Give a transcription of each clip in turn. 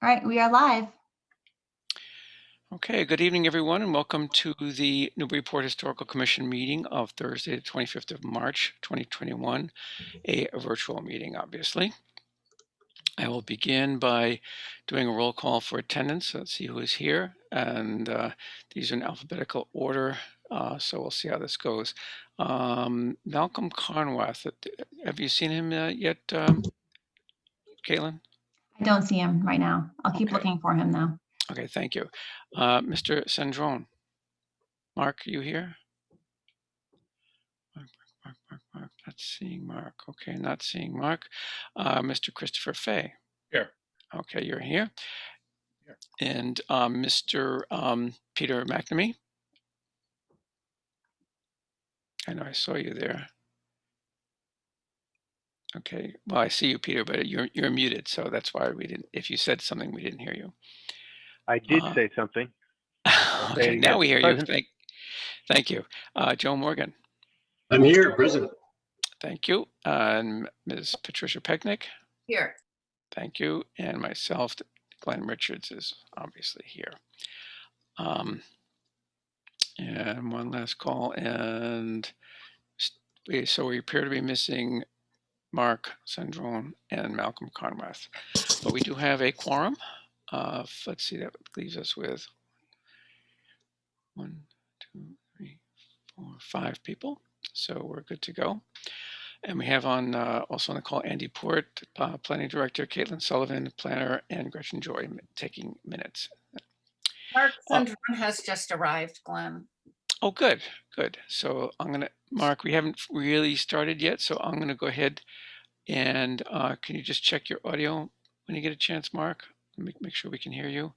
All right, we are live. Okay, good evening, everyone, and welcome to the Newburyport Historical Commission meeting of Thursday, the 25th of March, 2021, a virtual meeting, obviously. I will begin by doing a roll call for attendance. Let's see who is here, and these are in alphabetical order, so we'll see how this goes. Malcolm Carnwath, have you seen him yet, Caitlin? I don't see him right now. I'll keep Okay, looking for him though. okay, thank you. Mr. Sandrone, Mark, you here? Mark, not seeing Mark. Okay, not seeing Mark. Mr. Christopher Fay. Here. Okay, you're here. Here. And Mr. Peter McNamee. I know I saw you there. Okay, well, I see you, Peter, but you're muted, so that's why we didn't. If you said something, we didn't hear you. I did say something. Okay, now we hear you. Thank you, Joe Morgan. I'm here, present. Thank you, and Ms. Patricia Pecknick. Here. Thank you, and myself, Glenn Richards, is obviously here. And one last call, and so we appear to be missing Mark Sandrone and Malcolm Carnwath, but we do have a quorum. Let's see, that leaves us with 1, 2, 3, 4, 5 people, so we're good to go. And we have on also on the call Andy Port, Planning Director, Caitlin Sullivan, Planner, and Gretchen Joy taking minutes. Mark Sandrone has just arrived, Glenn. Oh, good, good. So Mark, we haven't really started yet, so I'm gonna go ahead and can you just check your audio when you get a chance, Mark? Make sure we can hear you.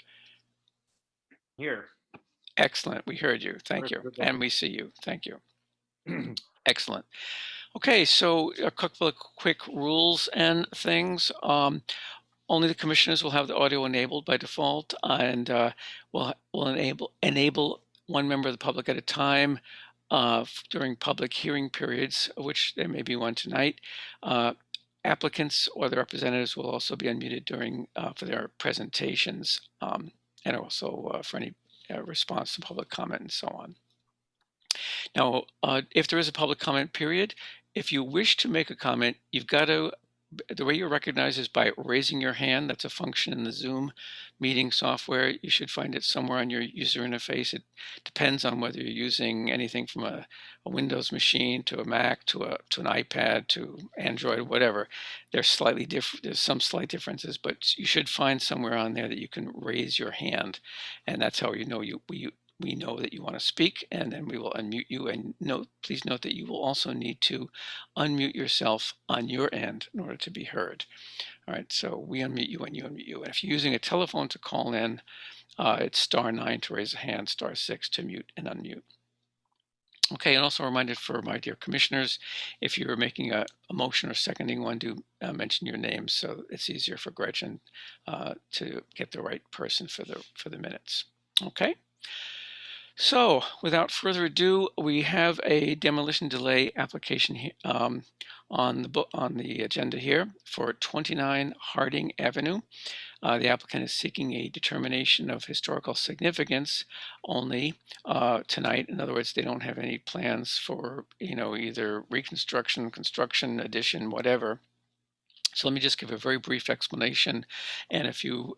Here. Excellent, we heard you, thank you. And we see you, thank you. Excellent. Okay, so a couple of quick rules and things. Only the commissioners will have the audio enabled by default, and we'll enable one member of the public at a time during public hearing periods, of which there may be one tonight. Applicants or their representatives will also be unmuted during for their presentations, and also for any response to public comment and so on. Now, if there is a public comment period, if you wish to make a comment, you've got to, the way you're recognized is by raising your hand. That's a function in the Zoom meeting software. You should find it somewhere on your user interface. It depends on whether you're using anything from a Windows machine to a Mac to an iPad to Android, whatever. There's slightly different. There's some slight differences, but you should find somewhere on there that you can raise your hand, and that's how you know we know that you want to speak, and then we will unmute you. And please note that you will also need to unmute yourself on your end in order to be heard. All right, so we unmute you and you unmute you. And if you're using a telephone to call in, it's *9 to raise a hand, *6 to mute and unmute. Okay, and also a reminder for my dear commissioners, if you're making a motion or seconding one, do mention your name so it's easier for Gretchen to get the right person for the minutes. Okay. So without further ado, we have a demolition delay application on the agenda here for 29 Harding Avenue. The applicant is seeking a determination of historical significance only tonight. In other words, they don't have any plans for either reconstruction, construction, addition, whatever. So let me just give a very brief explanation, and if you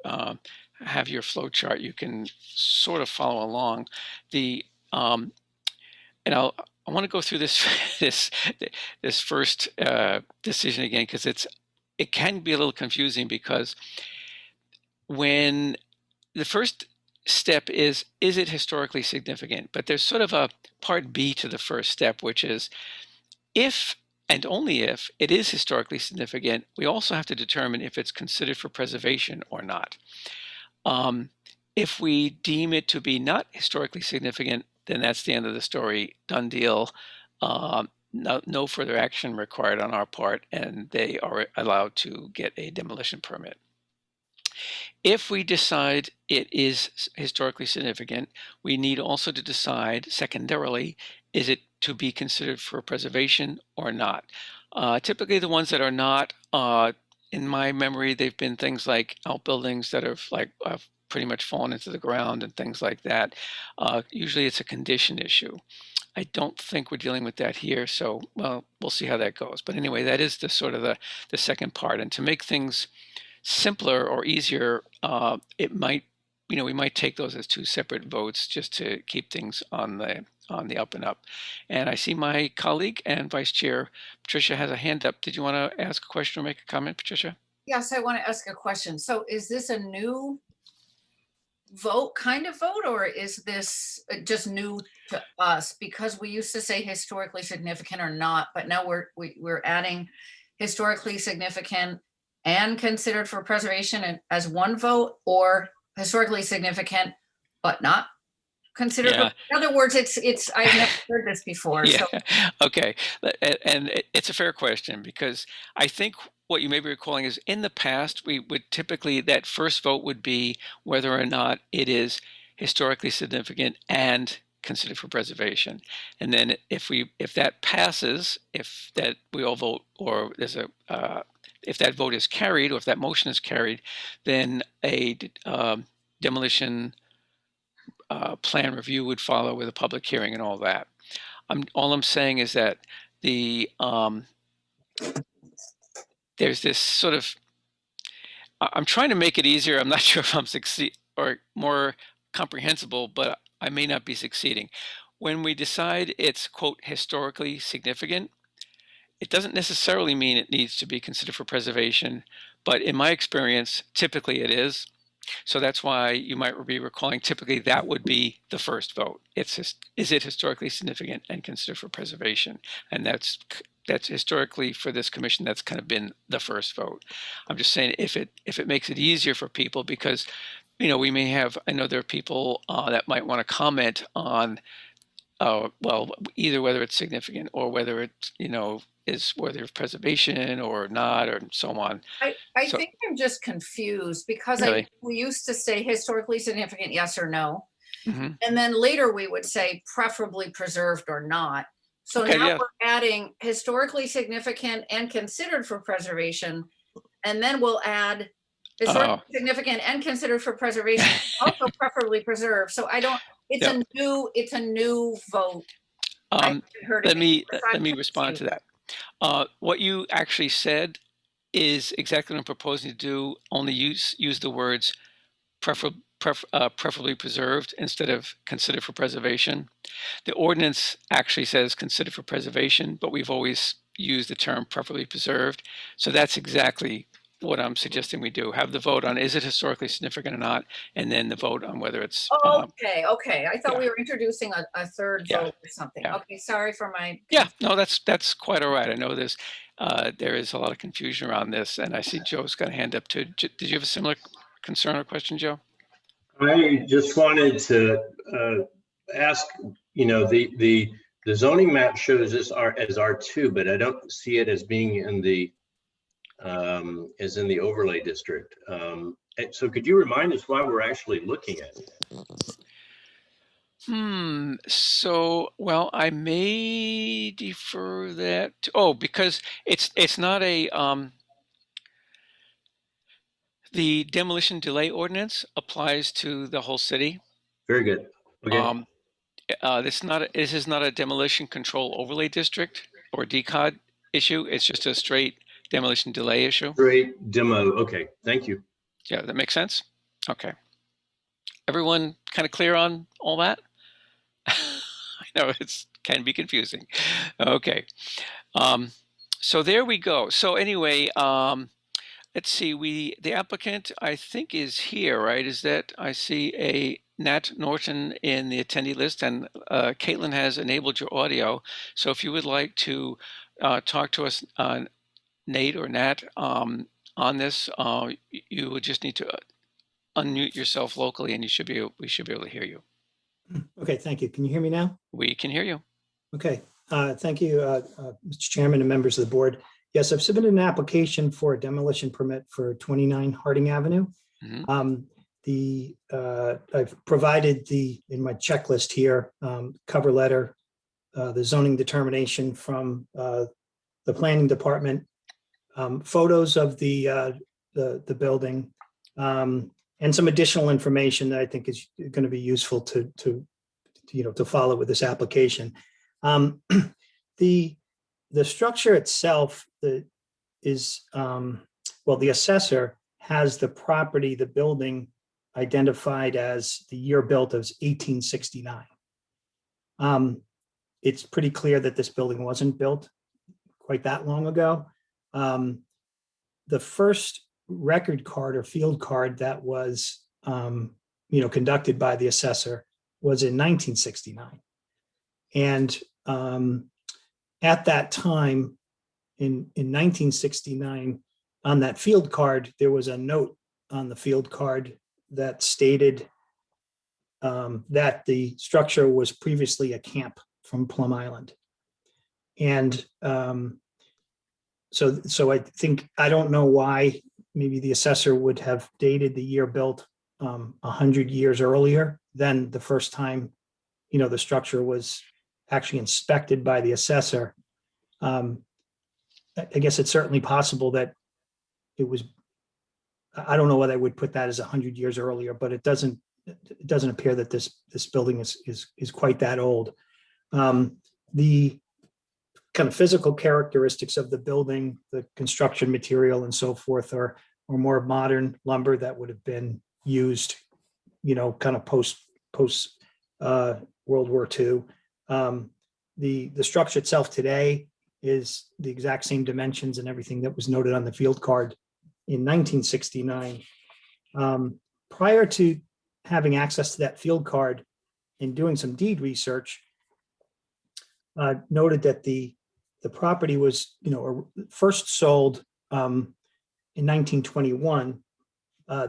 have your flow chart, you can sort of follow along. And I want to go through this first decision again, because it can be a little confusing, because when the first step is it historically significant? But there's sort of a part B to the first step, which is if and only if it is historically significant, we also have to determine if it's considered for preservation or not. If we deem it to be not historically significant, then that's the end of the story, done deal. No further action required on our part, and they are allowed to get a demolition permit. If we decide it is historically significant, we need also to decide secondarily, is it to be considered for preservation or not? Typically the ones that are not in my memory, they've been things like outbuildings that have pretty much fallen into the ground and things like that. Usually it's a condition issue. I don't think we're dealing with that here, so well, we'll see how that goes. But anyway, that is the sort of the second part. And to make things simpler or easier, it might, we might take those as two separate votes just to keep things on the up and up. And I see my colleague and Vice Chair Patricia has a hand up. Did you want to ask a question or make a comment, Patricia? Yes, I want to ask a question. So is this a new kind of vote, or is this just new to us? Because we used to say historically significant or not, but now we're adding historically significant and considered for preservation and as one vote, or historically significant but not considered. Yeah. In other words, it's I've never heard this before. Yeah. So Okay. And it's a fair question, because I think what you may be recalling is in the past, we would typically, that first vote would be whether or not it is historically significant and considered for preservation. And then if that passes, if that we all vote, or there's if that vote is carried, or if that motion is carried, then a demolition plan review would follow with a public hearing and all that. All I'm saying is that there's this sort of, I'm trying to make it easier. I'm not sure if I'm or more comprehensible, but I may not be succeeding. When we decide it's, quote, historically significant, it doesn't necessarily mean it needs to be considered for preservation, but in my experience, typically it is. So that's why you might be recalling, typically that would be the first vote. Is it historically significant and considered for preservation? And that's historically, for this commission, that's kind of been the first vote. I'm just saying, if it makes it easier for people, because we may have, I know there are people that might want to comment on well, either whether it's significant or whether it's is worthy of preservation or not, or so on. I think I'm just confused, because Really? we used to say historically significant, yes or no. Mm-hmm. And then later we would say preferably preserved or not. So Okay, now yeah. we're adding historically significant and considered for preservation. And then we'll add historically significant and considered for preservation, also preferably preserved. So it's a new vote. Let me respond to that. What you actually said is exactly what I'm proposing to do. Only use the words preferably preserved instead of considered for preservation. The ordinance actually says considered for preservation, but we've always used the term preferably preserved. So that's exactly what I'm suggesting we do. Have the vote on, is it historically significant or not, and then the vote on whether it's okay. I thought we were introducing a third vote or something. Yeah. Okay, sorry for my no, that's quite all right. I know there is a lot of confusion around this, and I see Joe's got a hand up too. Did you have a similar concern or question, Joe? I just wanted to ask, the zoning map shows this as R2, but I don't see it as being in the overlay district. So could you remind us why we're actually looking at it? So, well, I may defer that. Because it's not the demolition delay ordinance applies to the whole city. Very good. Okay. This is not a demolition control overlay district or DCOD issue. It's just a straight demolition delay issue. Straight demo. Okay. Thank you. Yeah, that makes sense. Okay. Everyone kind of clear on all that? I know can be confusing. Okay. So there we go. So anyway, let's see, the applicant, I think, is here, right? Is that, I see a Nat Norton in the attendee list, and Caitlin has enabled your audio. So if you would like to talk to us, Nate or Nat, on this, you would just need to unmute yourself locally, and we should be able to hear you. Okay, thank you. Can you hear me now? We can hear you. Okay, thank you, Mr. Chairman and members of the board. Yes, I've submitted an application for a demolition permit for 29 Harding Avenue. Mm-hmm. I've provided in my checklist here, cover letter, the zoning determination from the planning department, photos of the building, and some additional information that I think is going to be useful to follow with this application. The structure itself is, well, the assessor has the property, the building identified as the year built as 1869. It's pretty clear that this building wasn't built quite that long ago. The first record card or field card that was, conducted by the assessor was in 1969. And at that time, in 1969, on that field card, there was a note on the field card that stated that the structure was previously a camp from Plum Island. And so I think, I don't know why maybe the assessor would have dated the year built 100 years earlier than the first time, the structure was actually inspected by the assessor. I guess it's certainly possible that it was, I don't know whether I would put that as 100 years earlier, but it doesn't appear that this building is quite that old. The kind of physical characteristics of the building, the construction material and so forth are more modern lumber that would have been used, kind of post World War II. The structure itself today is the exact same dimensions and everything that was noted on the field card in 1969. Prior to having access to that field card and doing some deed research, noted that the property was, first sold in 1921.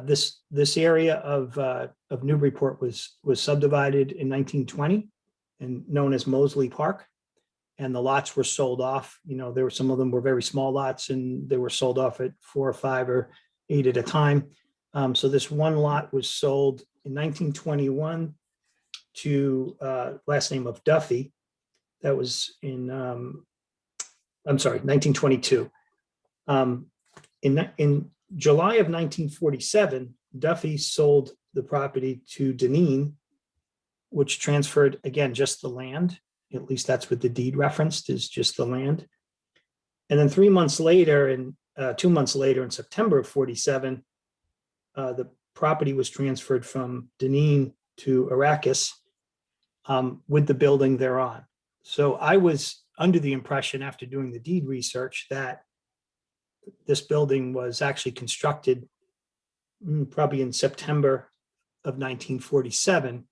This area of Newburyport was subdivided in 1920 and known as Mosley Park. And the lots were sold off. There were, some of them were very small lots, and they were sold off at 4 or 5 or 8 at a time. So this one lot was sold in 1921 to last name of Duffy. That was in 1922. In July of 1947, Duffy sold the property to Deneen, which transferred, again, just the land. At least that's what the deed referenced, is just the land. And then 3 months later, and 2 months later, in September of 47, the property was transferred from Deneen to Arrakis with the building thereon. So I was under the impression, after doing the deed research, that this building was actually constructed probably in September of 1947.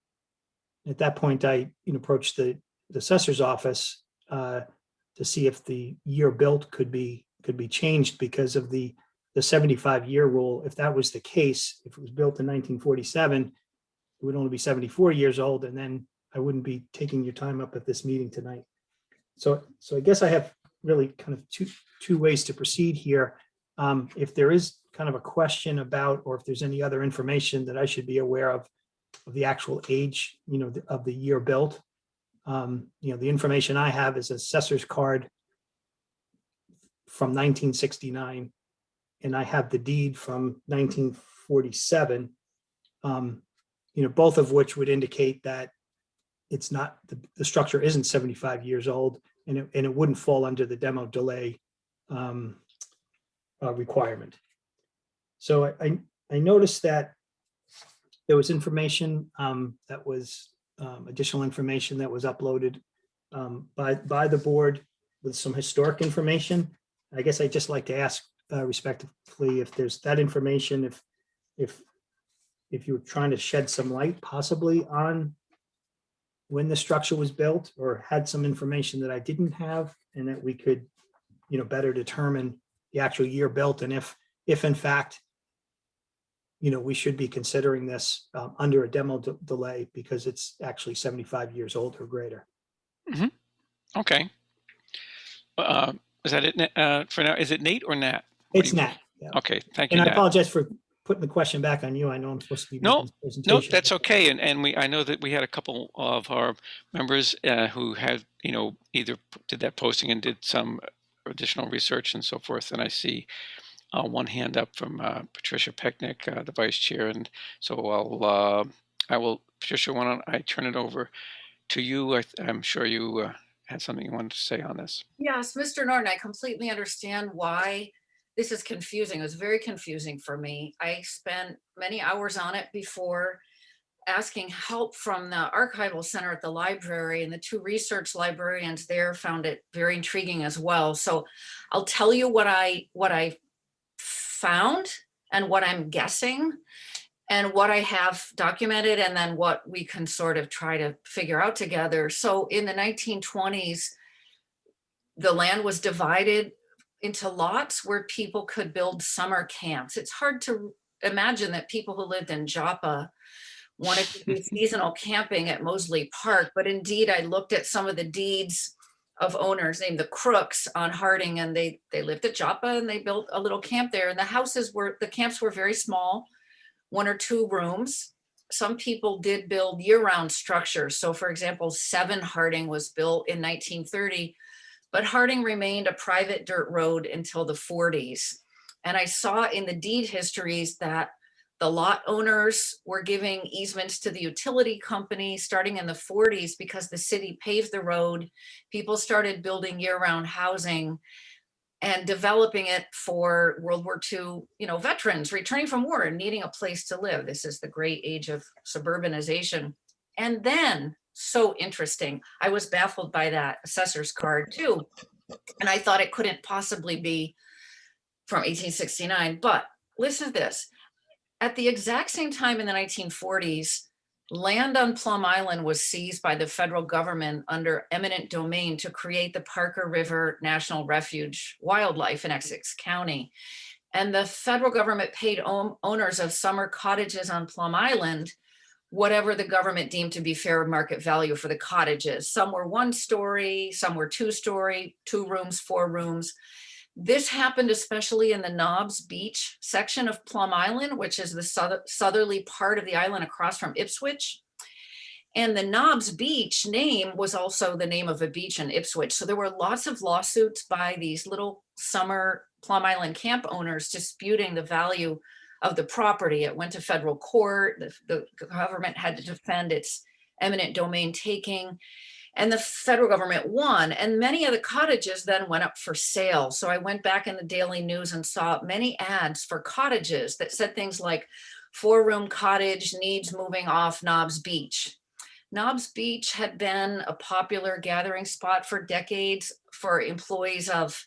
At that point, I approached the assessor's office to see if the year built could be changed because of the 75-year rule. If that was the case, if it was built in 1947, it would only be 74 years old, and then I wouldn't be taking your time up at this meeting tonight. So I guess I have really kind of two ways to proceed here. If there is kind of a question about, or if there's any other information that I should be aware of the actual age, of the year built. The information I have is assessor's card from 1969, and I have the deed from 1947, both of which would indicate that it's not, the structure isn't 75 years old, and it wouldn't fall under the demo delay requirement. So I noticed that there was information that was additional information that was uploaded by the board with some historic information. I guess I'd just like to ask respectively if there's that information, if you were trying to shed some light possibly on when the structure was built, or had some information that I didn't have, and that we could, better determine the actual year built, and if in fact, we should be considering this under a demo delay because it's actually 75 years old or greater. Mm-hmm. Okay. Is that it for now? Is it Nate or Nat? It's Nat. Yeah. Okay, thank you, And I Nat. apologize for putting the question back on you. I know I'm supposed to be No, making this presentation. No, that's okay. And I know that we had a couple of our members who had, either did that posting and did some additional research and so forth. And I see one hand up from Patricia Pecknick, the vice chair. And so Patricia, why don't I turn it over to you? I'm sure you had something you wanted to say on this. Yes, Mr. Norton, I completely understand why this is confusing. It was very confusing for me. I spent many hours on it before, asking help from the archival center at the library, and the two research librarians there found it very intriguing as well. So I'll tell you what I found and what I'm guessing and what I have documented, and then what we can sort of try to figure out together. So in the 1920s, the land was divided into lots where people could build summer camps. It's hard to imagine that people who lived in Joppa wanted to do seasonal camping at Moseley Park, but indeed I looked at some of the deeds of owners named the Crooks on Harding, and they lived at Joppa and they built a little camp there. And the camps were very small, 1 or 2 rooms. Some people did build year-round structures. So for example, 7 Harding was built in 1930, but Harding remained a private dirt road until the 40s. And I saw in the deed histories that the lot owners were giving easements to the utility company starting in the 40s because the city paved the road. People started building year-round housing and developing it for World War II, veterans returning from war and needing a place to live. This is the great age of suburbanization. And then, so interesting, I was baffled by that assessor's card too. And I thought it couldn't possibly be from 1869, but listen to this. At the exact same time in the 1940s, land on Plum Island was seized by the federal government under eminent domain to create the Parker River National Refuge Wildlife in Essex County. And the federal government paid owners of summer cottages on Plum Island whatever the government deemed to be fair market value for the cottages. Some were 1 story, some were 2 story, 2 rooms, 4 rooms. This happened especially in the Knobs Beach section of Plum Island, which is the southerly part of the island across from Ipswich. And the Knobs Beach name was also the name of a beach in Ipswich. So there were lots of lawsuits by these little summer Plum Island camp owners disputing the value of the property. It went to federal court. The government had to defend its eminent domain taking. And the federal government won, and many of the cottages then went up for sale. So I went back in the Daily News and saw many ads for cottages that said things like 4-room cottage needs moving off Knobs Beach. Knobs Beach had been a popular gathering spot for decades for employees of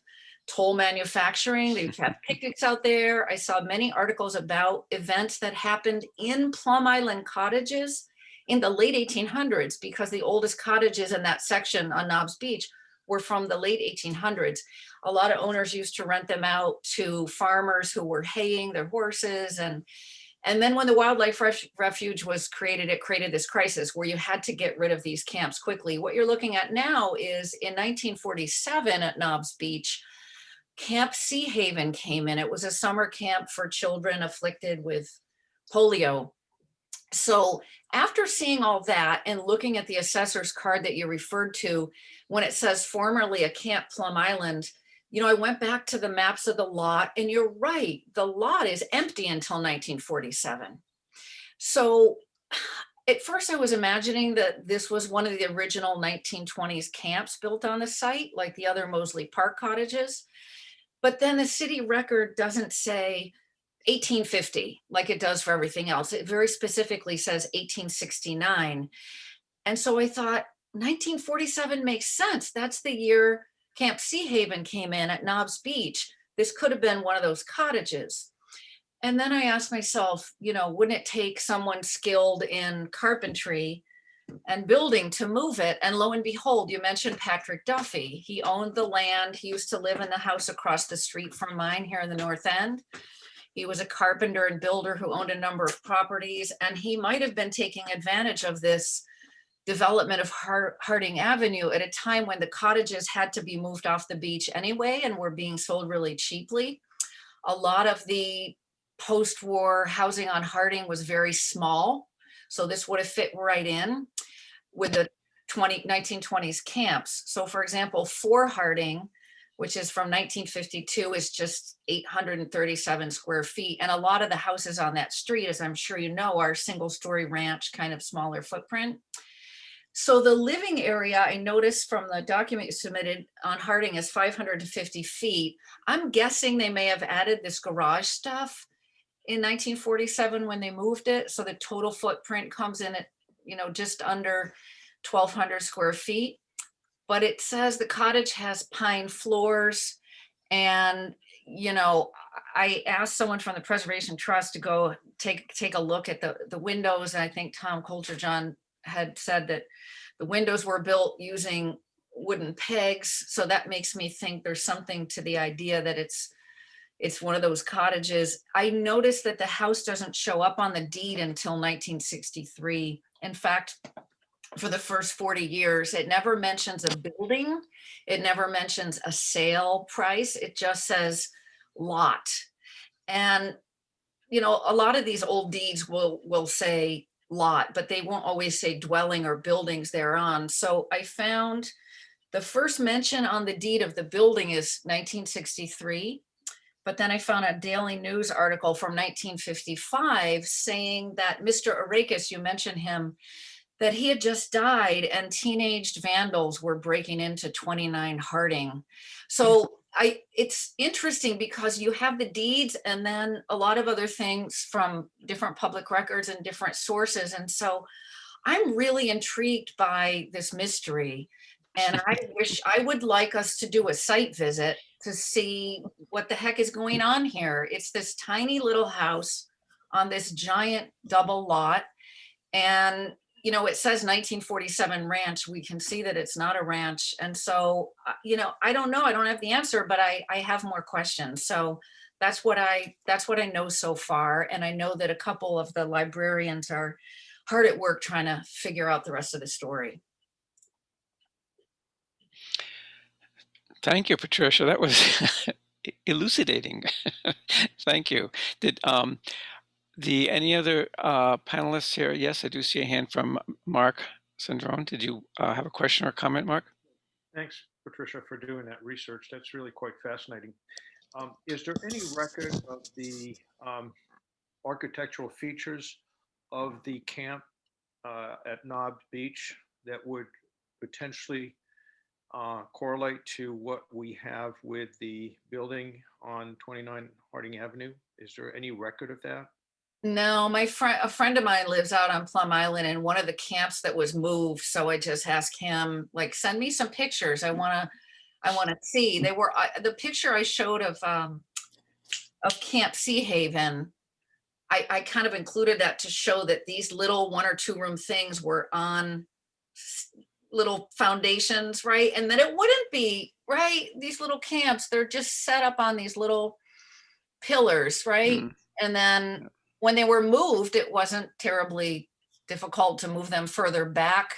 toll manufacturing. They'd have picnics out there. I saw many articles about events that happened in Plum Island cottages in the late 1800s, because the oldest cottages in that section on Knobs Beach were from the late 1800s. A lot of owners used to rent them out to farmers who were haying their horses. And then when the wildlife refuge was created, it created this crisis where you had to get rid of these camps quickly. What you're looking at now is in 1947 at Knobs Beach, Camp Sea Haven came in. It was a summer camp for children afflicted with polio. So after seeing all that and looking at the assessor's card that you referred to, when it says formerly a Camp Plum Island, I went back to the maps of the lot, and you're right, the lot is empty until 1947. So at first I was imagining that this was one of the original 1920s camps built on the site, like the other Moseley Park cottages. But then the city record doesn't say 1850 like it does for everything else. It very specifically says 1869. And so I thought 1947 makes sense. That's the year Camp Sea Haven came in at Knobs Beach. This could have been one of those cottages. And then I asked myself, wouldn't it take someone skilled in carpentry and building to move it? And lo and behold, you mentioned Patrick Duffy. He owned the land. He used to live in the house across the street from mine here in the North End. He was a carpenter and builder who owned a number of properties, and he might have been taking advantage of this development of Harding Avenue at a time when the cottages had to be moved off the beach anyway and were being sold really cheaply. A lot of the post-war housing on Harding was very small, so this would have fit right in with the 1920s camps. So for example, 4 Harding, which is from 1952, is just 837 square feet. And a lot of the houses on that street, as I'm sure you know, are single-story ranch, kind of smaller footprint. So the living area, I noticed from the document you submitted on Harding, is 550 feet. I'm guessing they may have added this garage stuff in 1947 when they moved it. So the total footprint comes in at, just under 1,200 square feet. But it says the cottage has pine floors. And, I asked someone from the Preservation Trust to go take a look at the windows. And I think Tom Coulter-John had said that the windows were built using wooden pegs. So that makes me think there's something to the idea that it's one of those cottages. I noticed that the house doesn't show up on the deed until 1963. In fact, for the first 40 years, it never mentions a building. It never mentions a sale price. It just says lot. And, a lot of these old deeds will say lot, but they won't always say dwelling or buildings thereon. So I found the first mention on the deed of the building is 1963. But then I found a Daily News article from 1955 saying that Mr. Arakis, you mentioned him, that he had just died and teenaged vandals were breaking into 29 Harding. So it's interesting because you have the deeds and then a lot of other things from different public records and different sources. And so I'm really intrigued by this mystery. And I would like us to do a site visit to see what the heck is going on here. It's this tiny little house on this giant double lot. And, it says 1947 ranch. We can see that it's not a ranch. And so, I don't know. I don't have the answer, but I have more questions. So that's what I know so far. And I know that a couple of the librarians are hard at work trying to figure out the rest of the story. Thank you, Patricia. That was elucidating. Thank you. Did any other panelists here? Yes, I do see a hand from Mark Sandrone. Did you have a question or comment, Mark? Thanks, Patricia, for doing that research. That's really quite fascinating. Is there any record of the architectural features of the camp at Knob Beach that would potentially correlate to what we have with the building on 29 Harding Avenue? Is there any record of that? No, a friend of mine lives out on Plum Island in one of the camps that was moved. So I just asked him, like, send me some pictures. I want to see. They were the picture I showed of Camp Sea Haven. I kind of included that to show that these little 1 or 2 room things were on little foundations, right? And that it wouldn't be, right? These little camps, they're just set up on these little pillars, right? And then when they were moved, it wasn't terribly difficult to move them further back.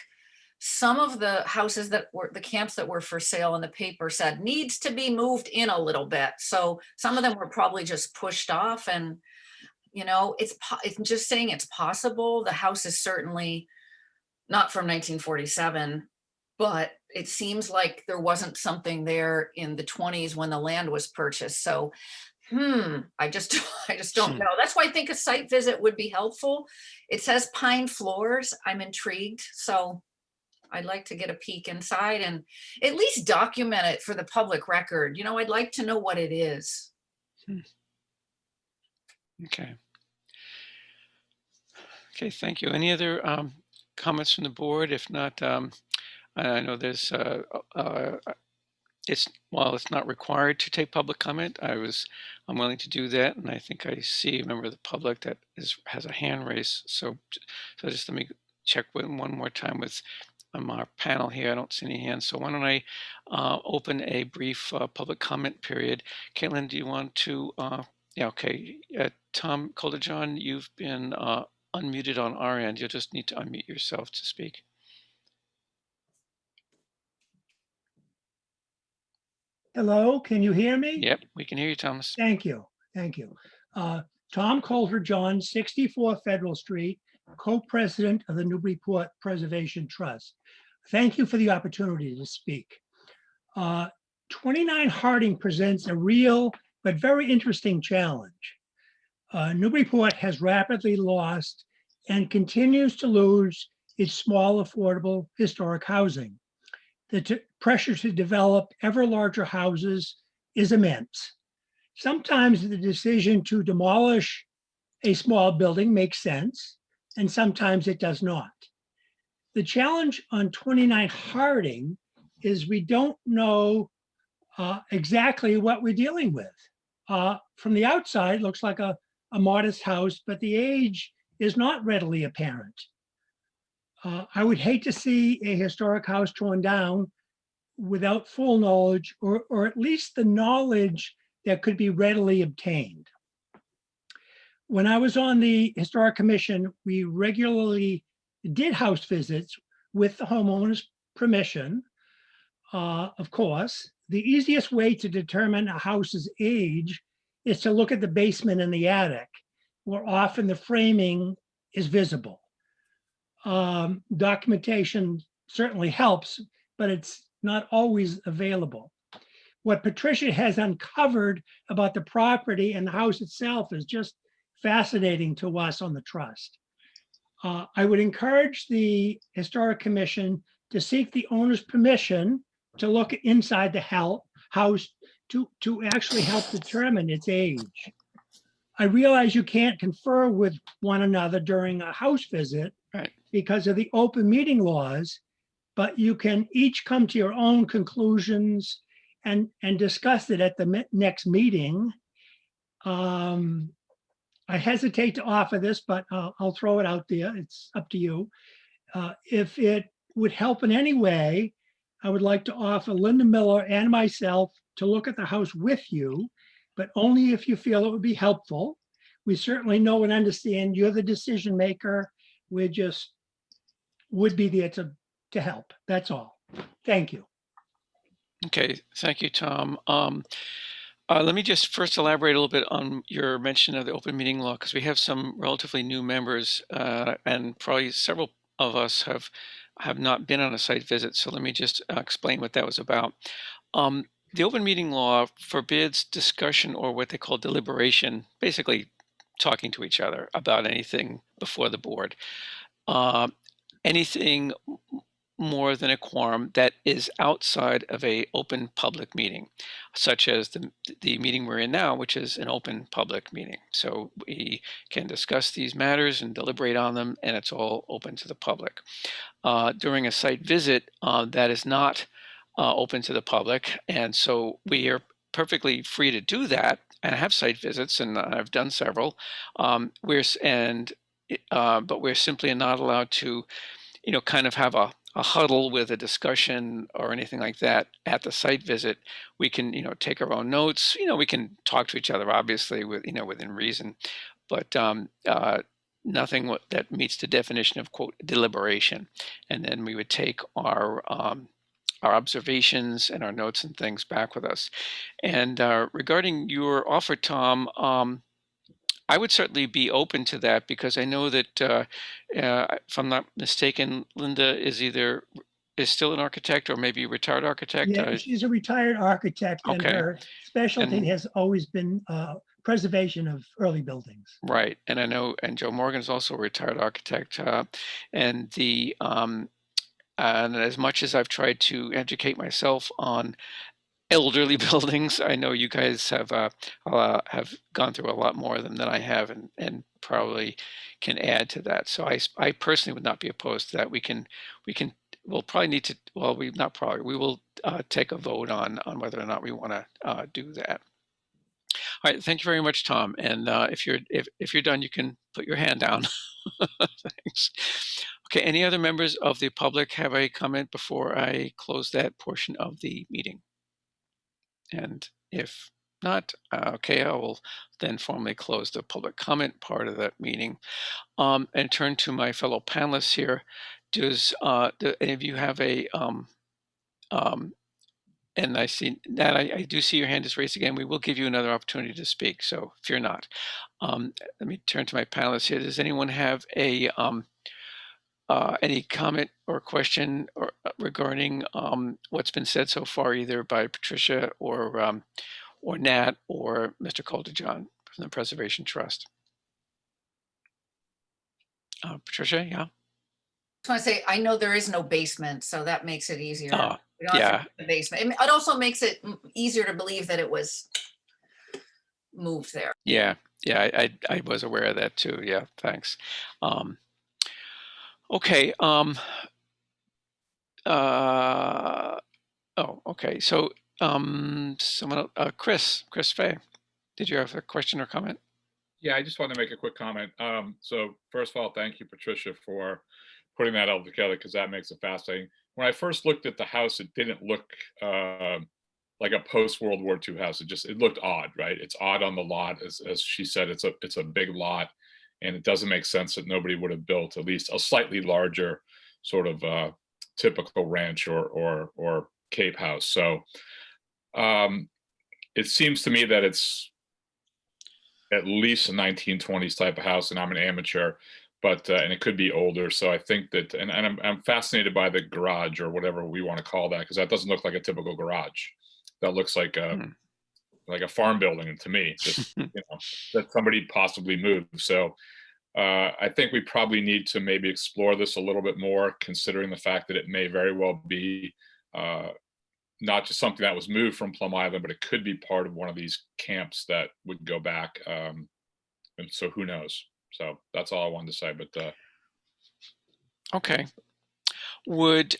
Some of the houses that were the camps that were for sale in the paper said needs to be moved in a little bit. So some of them were probably just pushed off. And, it's just saying it's possible. The house is certainly not from 1947, but it seems like there wasn't something there in the 20s when the land was purchased. So I just don't know. That's why I think a site visit would be helpful. It says pine floors. I'm intrigued. So I'd like to get a peek inside and at least document it for the public record. I'd like to know what it is. Okay. Okay, thank you. Any other comments from the board? If not, I know there's it's not required to take public comment. I'm willing to do that, and I think I see a member of the public that has a hand raised. So just let me check one more time with our panel here. I don't see any hands. So why don't I open a brief public comment period? Caitlin, do you want to? Yeah, okay. Tom Coulter-John, you've been unmuted on our end. You'll just need to unmute yourself to speak. Hello, can you hear me? Yep, we can hear you, Thomas. Thank you. Thank you. Tom Coulter-John, 64 Federal Street, co-president of the Newburyport Preservation Trust. Thank you for the opportunity to speak. 29 Harding presents a real but very interesting challenge. Newburyport has rapidly lost and continues to lose its small, affordable historic housing. The pressure to develop ever larger houses is immense. Sometimes the decision to demolish a small building makes sense, and sometimes it does not. The challenge on 29 Harding is we don't know exactly what we're dealing with. From the outside, it looks like a modest house, but the age is not readily apparent. I would hate to see a historic house torn down without full knowledge, or at least the knowledge that could be readily obtained. When I was on the Historic Commission, we regularly did house visits with the homeowner's permission. Of course, the easiest way to determine a house's age is to look at the basement and the attic, where often the framing is visible. Documentation certainly helps, but it's not always available. What Patricia has uncovered about the property and the house itself is just fascinating to us on the trust. I would encourage the Historic Commission to seek the owner's permission to look inside the house to actually help determine its age. I realize you can't confer with one another during a house visit, Right, because of the open meeting laws, but you can each come to your own conclusions and discuss it at the next meeting. I hesitate to offer this, but I'll throw it out there. It's up to you. If it would help in any way, I would like to offer Linda Miller and myself to look at the house with you, but only if you feel it would be helpful. We certainly know and understand you're the decision maker. We just would be there to help. That's all. Thank you. okay, thank you, Tom. Let me just first elaborate a little bit on your mention of the open meeting law, because we have some relatively new members, and probably several of us have not been on a site visit. So let me just explain what that was about. The open meeting law forbids discussion or what they call deliberation, basically talking to each other about anything before the board. Anything more than a quorum that is outside of a open public meeting, such as the meeting we're in now, which is an open public meeting. So we can discuss these matters and deliberate on them, and it's all open to the public. During a site visit, that is not open to the public, and so we are perfectly free to do that and have site visits, and I've done several. But we're simply not allowed to, kind of have a huddle with a discussion or anything like that at the site visit. We can, take our own notes. We can talk to each other, obviously, within reason, but nothing that meets the definition of, quote, deliberation. And then we would take our observations and our notes and things back with us. And regarding your offer, Tom, I would certainly be open to that, because I know that, if I'm not mistaken, Linda is still an architect, or maybe a retired architect. Yeah, she's a retired architect, and Okay. her specialty And- has always been preservation of early buildings. Right, and I know, and Joe Morgan is also a retired architect, and and as much as I've tried to educate myself on elderly buildings, I know you guys have gone through a lot more of them than I have, and probably can add to that. So I personally would not be opposed to that. We'll probably need to, well, we will take a vote on whether or not we want to do that. All right, thank you very much, Tom. And if you're done, you can put your hand down. Thanks. Okay, any other members of the public have a comment before I close that portion of the meeting? And if not, okay, I will then formally close the public comment part of that meeting, and turn to my fellow panelists here. Do any of you have a and I see that I do see your hand is raised again. We will give you another opportunity to speak, so fear not. Let me turn to my panelists here. Does anyone have a any comment or question regarding what's been said so far, either by Patricia or Nat or Mr. Caldejon from the Preservation Trust? Patricia, yeah. Just want to say, I know there is no basement, so that makes it easier. We don't have to Yeah. go to the basement. It also makes it easier to believe that it was moved there. Yeah, I was aware of that too. Yeah, thanks. Okay. Okay. So, someone, Chris Fay, did you have a question or comment? Yeah, I just want to make a quick comment. So first of all, thank you, Patricia, for putting that all together because that makes it fascinating. When I first looked at the house, it didn't look like a post World War II house. It looked odd, right? It's odd on the lot, as she said. It's a big lot, and it doesn't make sense that nobody would have built at least a slightly larger sort of typical ranch or Cape house. So it seems to me that it's at least a 1920s type of house, and I'm an amateur, but and it could be older. So I think that, and I'm fascinated by the garage or whatever we want to call that, because that doesn't look like a typical garage. That looks like a farm building to me, just that somebody possibly moved. So I think we probably need to maybe explore this a little bit more, considering the fact that it may very well be not just something that was moved from Plum Island, but it could be part of one of these camps that would go back. And so who knows? So that's all I wanted to say. But Okay. Would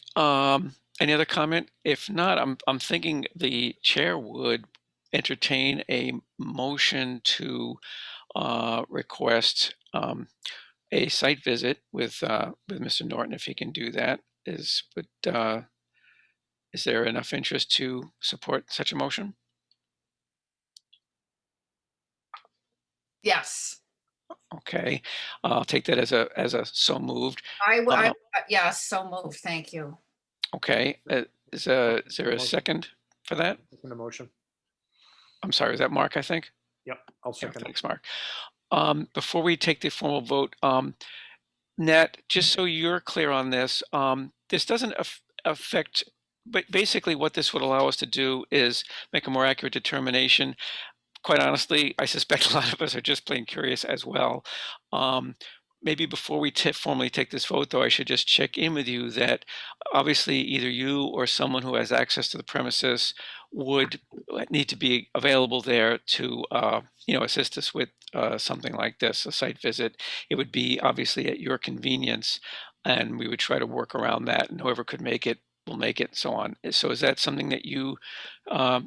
any other comment? If not, I'm thinking the chair would entertain a motion to request a site visit with Mr. Norton, if he can do that. Is there enough interest to support such a motion? Yes. Okay, I'll take that as a so moved. Yes, so moved. Thank you. Okay, is there a second for that? Second the motion. I'm sorry, is that Mark, I think? Yep, I'll Yeah, second it. thanks, Mark. Before we take the formal vote, Nat, just so you're clear on this, this doesn't affect, but basically what this would allow us to do is make a more accurate determination. Quite honestly, I suspect a lot of us are just plain curious as well. Maybe before we formally take this vote, though, I should just check in with you that obviously either you or someone who has access to the premises would need to be available there to assist us with something like this, a site visit. It would be obviously at your convenience, and we would try to work around that, and whoever could make it will make it, and so on. So is that something that you are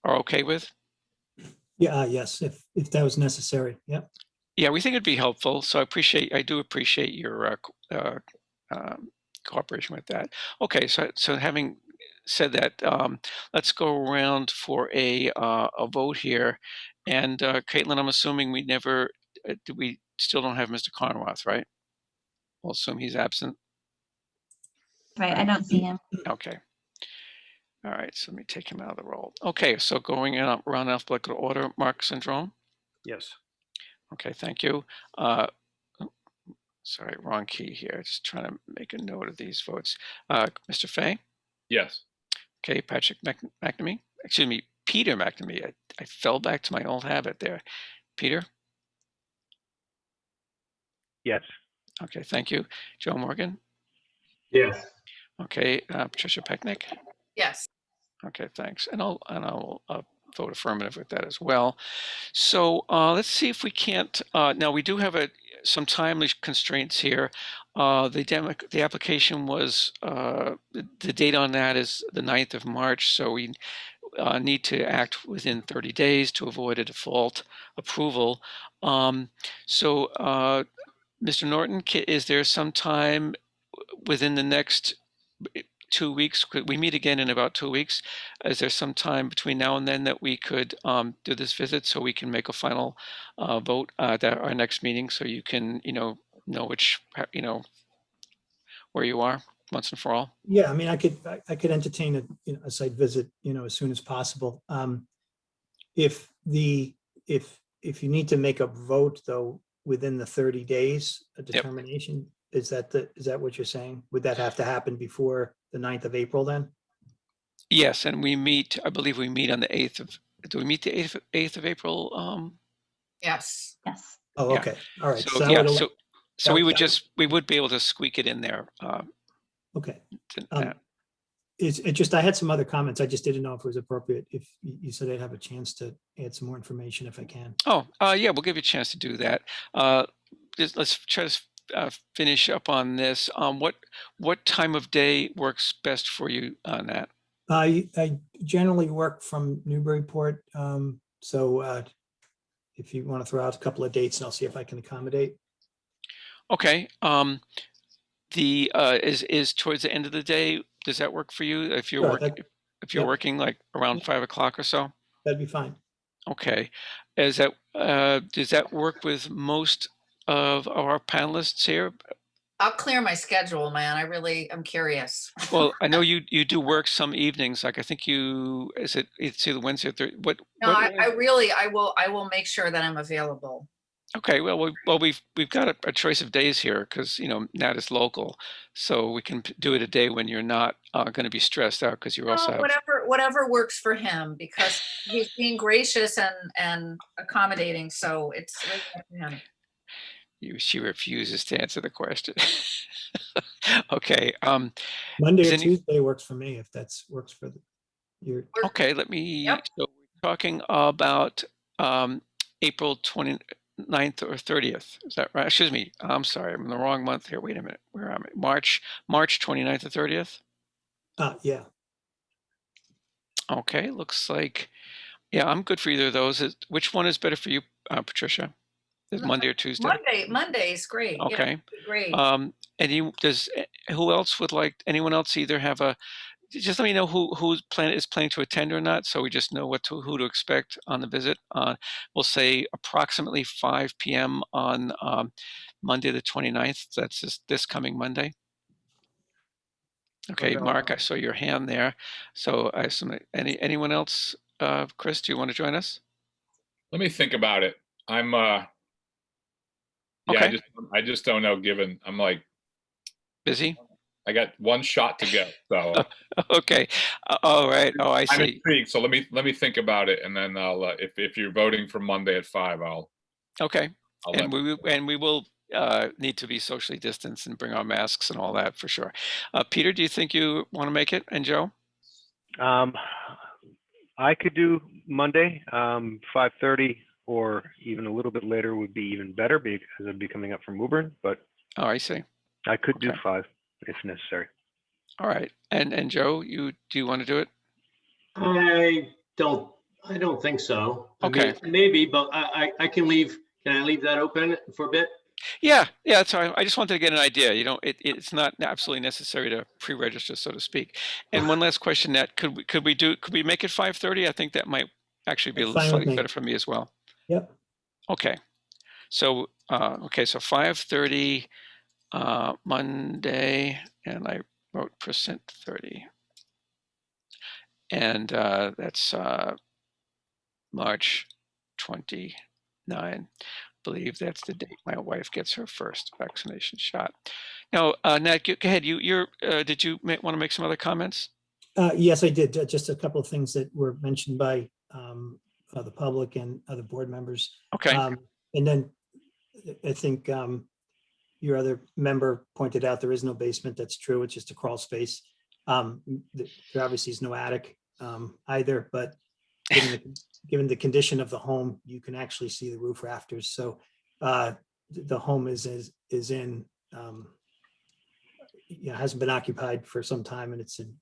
okay with? Yeah, yes, if that was necessary. Yep. Yeah, we think it'd be helpful. So I do appreciate your cooperation with that. Okay, so having said that, let's go around for a vote here. And Caitlin, I'm assuming we still don't have Mr. Conroth, right? We'll assume he's absent. Right, I don't see him. Okay. All right, so let me take him out of the roll. Okay, so going around alphabetical order, Mark Syndrome. Yes. Okay, thank you. Sorry, wrong key here. Just trying to make a note of these votes. Mr. Fay? yes, Okay, Patrick McNamee. Excuse me, Peter McNamee. I fell back to my old habit there. Peter? Yes. Okay, thank you. Joe Morgan? Yes. Okay, Patricia Pecknick? Yes. Okay, thanks. And I'll vote affirmative with that as well. So let's see if we can't. Now we do have some timely constraints here. The application was the date on that is the 9th of March. So we need to act within 30 days to avoid a default approval. So Mr. Norton, is there some time within the next 2 weeks? Could we meet again in about 2 weeks? Is there some time between now and then that we could do this visit so we can make a final vote at our next meeting, so you can know which where you are once and for all? Yeah, I mean, I could entertain a site visit, as soon as possible. If you need to make a vote though within the 30 days, a determination, is that what you're saying? Would that have to happen before the 9th of April then? Yes, and we meet, I believe we meet on the 8th of, do we meet the 8th of April? Yes. Yes. Oh, Yeah. okay, all right. So, that yeah, would al- so that- we would that would- just, we would be able to squeak it in there. Okay. To Um, that. It just, I had some other comments. I just didn't know if it was appropriate. If you said I'd have a chance to add some more information if I can. Oh, yeah, we'll give you a chance to do that. Let's try to finish up on this. What time of day works best for you on that? I generally work from Newburyport. So if you want to throw out a couple of dates and I'll see if I can accommodate. Okay. Is towards the end of the day, does that work for you? If you're Sure, working, if you're yep. working like around Yep. 5 o'clock or so? That'd be fine. Okay. Does that work with most of our panelists here? I'll clear my schedule, man. I'm curious. Well, I know you do work some evenings, like I think it's either Wednesday or Thursday. No, I will make sure that I'm available. Okay, we've got a choice of days here because Nat is local, so we can do it a day when you're not going to be stressed out because you also No, have. whatever works for him, because he's being gracious and accommodating, so it's really up to him. She refuses to answer the question. Okay. Monday Is or any- Tuesday works for me if that's works for your. Okay. Let me. Yep. So we're talking about April 29th or 30th. Is that right? Excuse me. I'm sorry. I'm in the wrong month here. Wait a minute. Where am I? March 29th or 30th. Yeah. Okay. Looks like. Yeah, I'm good for either of those. Which one is better for you, Patricia? Is Monday or Tuesday? Monday is great. Yeah, Okay. great. Who else would like, anyone else either have just let me know who's planning to attend or not, so we just know who to expect on the visit. We'll say approximately 5 p.m. on Monday the 29th. That's this coming Monday. Okay, Mark, I saw your hand there. So I assume anyone else? Chris, do you want to join us? Let me think about it. I'm yeah, Okay. I just don't know, given I'm like, Busy? I got one shot to go. So Okay. All right. Oh, I I'm see. intrigued. So let me think about it, and then I'll if you're voting for Monday at 5, Okay. I'll And let we will need to be socially distanced and bring our masks and all that for sure. Peter, do you think you want to make it? And Joe? I could do Monday, 5:30, or even a little bit later would be even better because I'd be coming up from Woburn, but Oh, I see. I could do Okay. 5 if necessary. All right. And Joe, do you want to do it? I don't think so. I mean, Okay. maybe, but I can leave. Can I leave that open for a bit? Yeah. That's all right. I just wanted to get an idea. It's not absolutely necessary to pre-register, so to speak. And one last question, Nat, could we make it 5:30? I think that might actually be That's fine with slightly me. better for me as well. Yep. Okay. So 5:30 Monday, and I wrote %30. And that's March 29. I believe that's the date my wife gets her first vaccination shot. Now, Nat, go ahead. Did you want to make some other comments? Yes, I did. Just a couple of things that were mentioned by the public and other board members. Okay. And then I think your other member pointed out there is no basement. That's true. It's just a crawl space. There obviously is no attic either, but given the condition of the home, you can actually see the roof rafters. So the home is in hasn't been occupied for some time, and it's in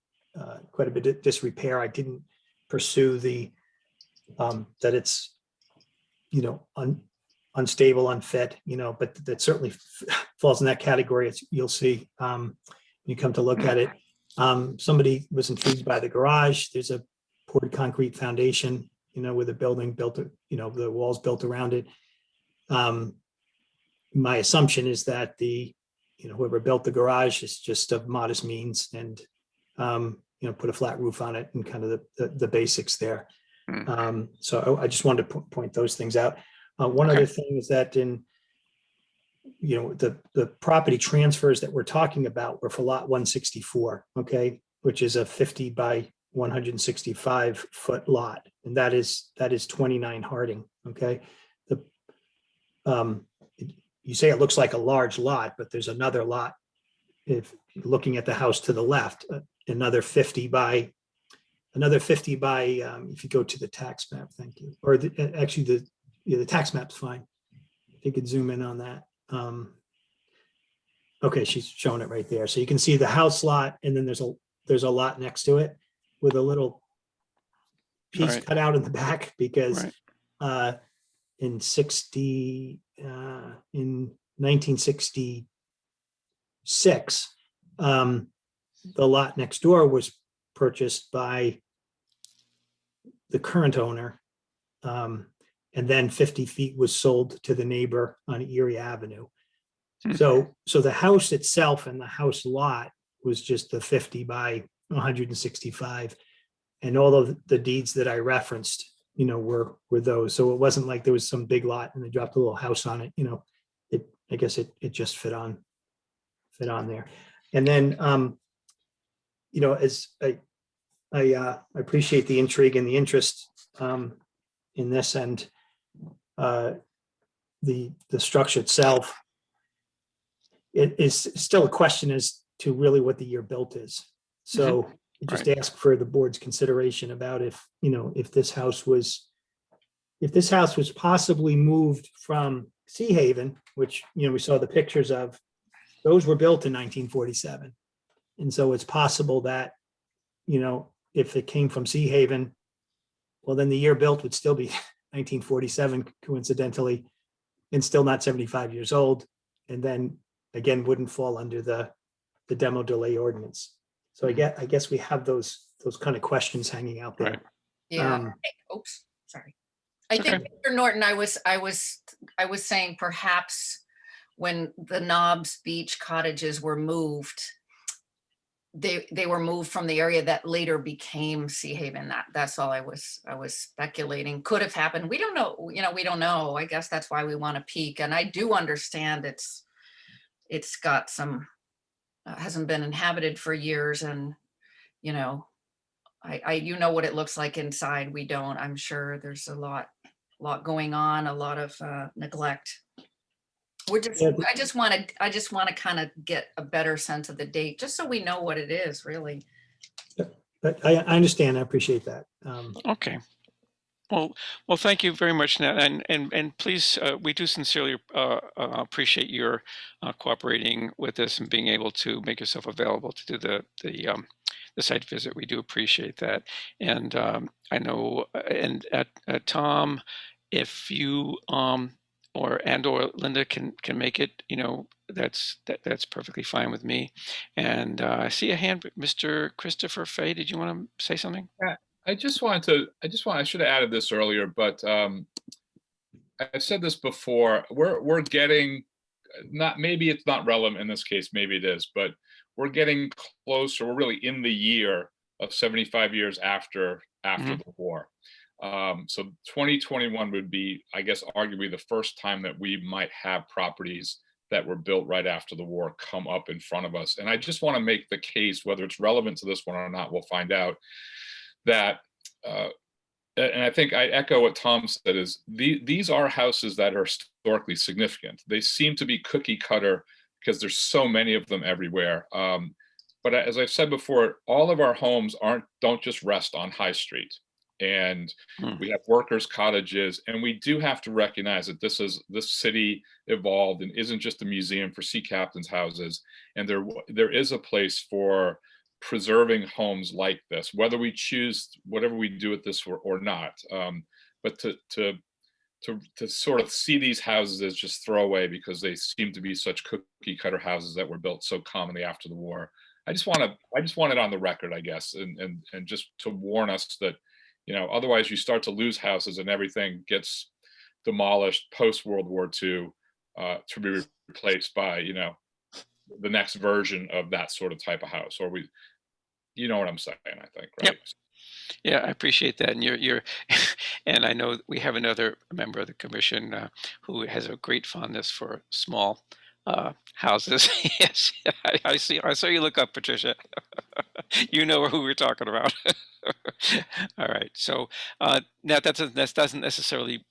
quite a bit of disrepair. I didn't pursue the that it's unstable, unfit, but that certainly falls in that category. You'll see you come to look at it. Somebody was intrigued by the garage. There's a poured concrete foundation, with a building built, the walls built around it. My assumption is that whoever built the garage is just of modest means and, put a flat roof on it and kind of the basics there. So I just wanted to point those things out. One Okay. other thing is that the property transfers that we're talking about were for lot 164, okay, which is a 50 by 165 foot lot, and that is 29 Harding, okay. You say it looks like a large lot, but there's another lot, if you're looking at the house to the left, another 50 by, if you go to the tax map, thank you, or actually the tax map's fine. If you could zoom in on that. Okay, she's showing it right there. So you can see the house lot, and then there's a lot next to it with a little piece Right. cut out in the back because Right. in 1966, the lot next door was purchased by the current owner. And then 50 feet was sold to the neighbor on Erie Avenue. So the house itself and the house lot was just the 50 by 165. And all of the deeds that I referenced, were those. So it wasn't like there was some big lot and they dropped a little house on it, I guess it just fit on there. And then, as I appreciate the intrigue and the interest in this, and the structure itself, it is still a question as to really what the year built is. So just ask for the board's consideration about if this house was possibly moved from Sea Haven, which, we saw the pictures of, those were built in 1947. And so it's possible that, if it came from Sea Haven, well, then the year built would still be 1947 coincidentally, and still not 75 years old. And then again, wouldn't fall under the demo delay ordinance. So I guess we have those kind of questions hanging out there. Right. Yeah. Oops, sorry. I think, Mr. Norton, I was saying perhaps when the Knobs Beach cottages were moved, they were moved from the area that later became Sea Haven. That's all I was speculating. Could have happened. We don't know. We don't know. I guess that's why we want to peek. And I do understand it's got some hasn't been inhabited for years, and I what it looks like inside. We don't. I'm sure there's a lot going on, a lot of neglect. I just want to kind of get a better sense of the date, just so we know what it is, really. But I understand. I appreciate that. Okay. Well, thank you very much, Nat, and please, we do sincerely appreciate your cooperating with us and being able to make yourself available to do the site visit. We do appreciate that, and I know, and Tom, if you or Linda can make it, that's perfectly fine with me. And I see a hand, Mr. Christopher Fay. Did you want to say something? I should have added this earlier, but I've said this before. We're getting, maybe it's not relevant in this case, maybe it is, but we're getting closer. We're really in the year of 75 years after the war. So 2021 would be, I guess, arguably the first time that we might have properties that were built right after the war come up in front of us. And I just want to make the case, whether it's relevant to this one or not, we'll find out, that and I think I echo what Tom said, is these are houses that are historically significant. They seem to be cookie cutter because there's so many of them everywhere. But as I've said before, all of our homes don't just rest on High Street. And we have workers' cottages, and we do have to recognize that this city evolved and isn't just a museum for sea captains' houses. And there is a place for preserving homes like this, whether we choose whatever we do with this or not. But to sort of see these houses as just throwaway because they seem to be such cookie cutter houses that were built so commonly after the war. I just want it on the record, I guess, and just to warn us that, otherwise you start to lose houses and everything gets demolished post World War II to be replaced by, the next version of that sort of type of house, or you know what I'm saying, I think, right? Yeah, I appreciate that. And you're, and I know we have another member of the commission who has a great fondness for small houses. Yes, I saw you look up, Patricia. You know who we're talking about. All right. So now that doesn't necessarily,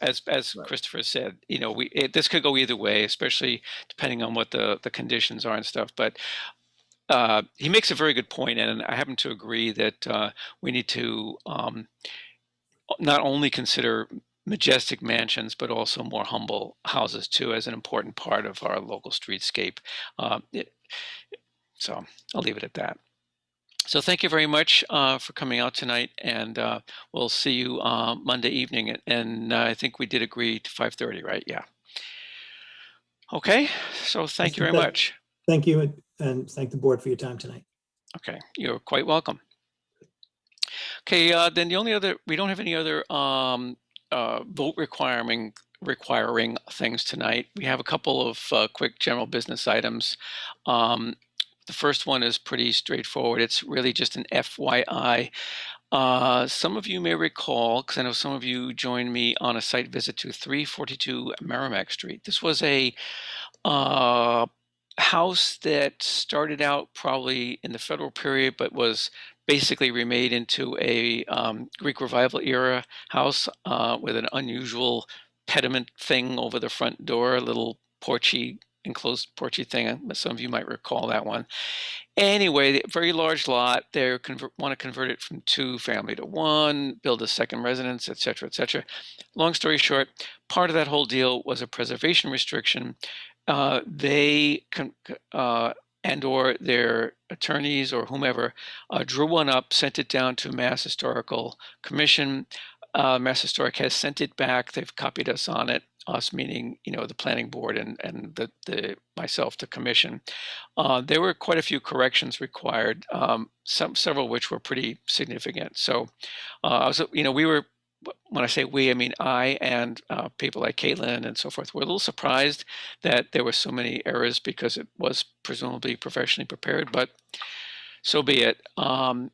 as Right. Christopher said, this could go either way, especially depending on what the conditions are and stuff. But he makes a very good point, and I happen to agree that we need to not only consider majestic mansions, but also more humble houses too, as an important part of our local streetscape. Um, it- so I'll leave it at that. So thank you very much for coming out tonight, and we'll see you Monday evening. And I think we did agree to 5:30, right? Yeah. Okay. So thank you very much. Thank you, and thank the board for your time tonight. Okay, you're quite welcome. Okay, then we don't have any other vote requiring things tonight. We have a couple of quick general business items. The first one is pretty straightforward. It's really just an FYI. Some of you may recall, because I know some of you joined me on a site visit to 342 Merrimack Street. This was a house that started out probably in the federal period, but was basically remade into a Greek Revival era house with an unusual pediment thing over the front door, a little enclosed porchy thing. Some of you might recall that one. Anyway, very large lot. They want to convert it from 2-family to 1, build a second residence, et cetera, et cetera. Long story short, part of that whole deal was a preservation restriction. They and or their attorneys or whomever drew one up, sent it down to Mass Historical Commission. Mass Historic has sent it back. They've copied us on it. Us meaning, the planning board and the myself, the commission. There were quite a few corrections required, several of which were pretty significant. So, we were, when I say we, I mean I and people like Caitlin and so forth, were a little surprised that there were so many errors because it was presumably professionally prepared, but so be it.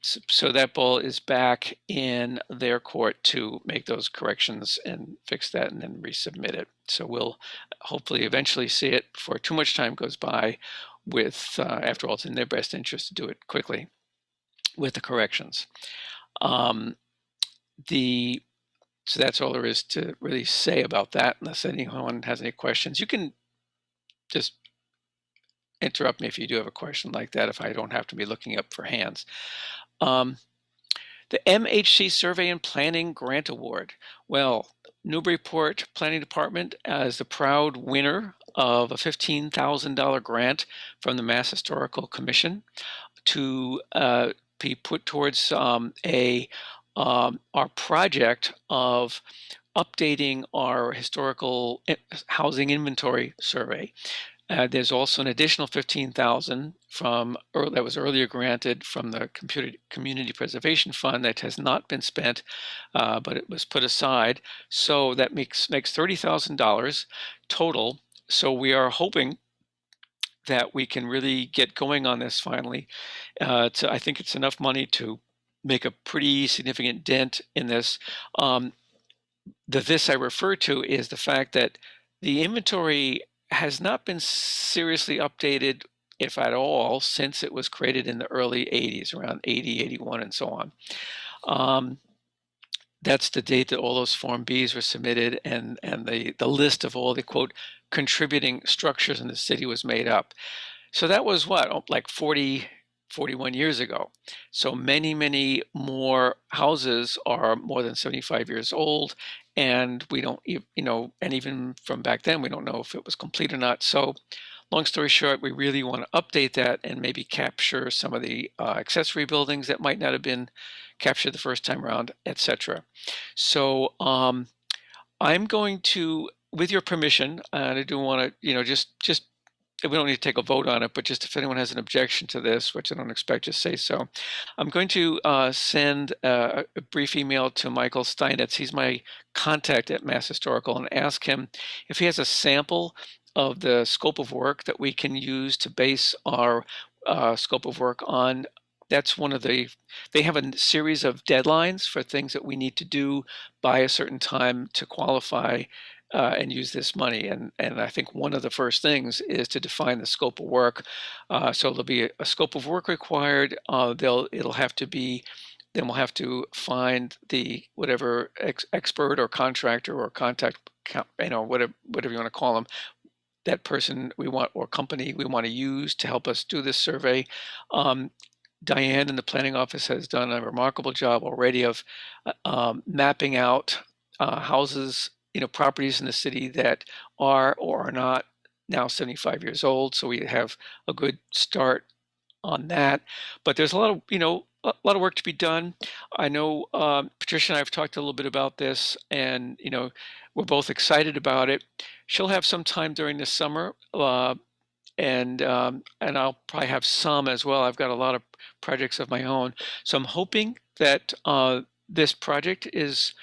So that ball is back in their court to make those corrections and fix that and then resubmit it. So we'll hopefully eventually see it before too much time goes by with, after all, it's in their best interest to do it quickly with the corrections. So that's all there is to really say about that, unless anyone has any questions. You can just interrupt me if you do have a question like that, if I don't have to be looking up for hands. The MHC Survey and Planning Grant Award. Well, Newburyport Planning Department as the proud winner of a $15,000 grant from the Mass Historical Commission to be put towards our project of updating our historical housing inventory survey. There's also an additional $15,000 that was earlier granted from the Community Preservation Fund that has not been spent, but it was put aside. So that makes $30,000 total. So we are hoping that we can really get going on this finally. I think it's enough money to make a pretty significant dent in this. This I refer to is the fact that the inventory has not been seriously updated, if at all, since it was created in the early 80s, around 80, 81, and so on. That's the date that all those Form Bs were submitted, and the list of all the, quote, contributing structures in the city was made up. So that was what, like 41 years ago. So many more houses are more than 75 years old, and we don't, and even from back then, we don't know if it was complete or not. So long story short, we really want to update that and maybe capture some of the accessory buildings that might not have been captured the first time around, etc. So I'm going to, with your permission, and I do want to, just we don't need to take a vote on it, but just if anyone has an objection to this, which I don't expect, just say so. I'm going to send a brief email to Michael Steinitz. He's my contact at Mass Historical, and ask him if he has a sample of the scope of work that we can use to base our scope of work on that's one of the, they have a series of deadlines for things that we need to do by a certain time to qualify and use this money. And I think one of the first things is to define the scope of work. So there'll be a scope of work required. It'll have to be, then we'll have to find the whatever expert or contractor or contact, whatever you want to call them, that person we want or company we want to use to help us do this survey. Diane in the planning office has done a remarkable job already of mapping out houses, properties in the city that are or are not now 75 years old. So we have a good start on that. But there's a lot of, a lot of work to be done. I know Patricia and I have talked a little bit about this, and we're both excited about it. She'll have some time during the summer, and I'll probably have some as well. I've got a lot of projects of my own, so I'm hoping that this project is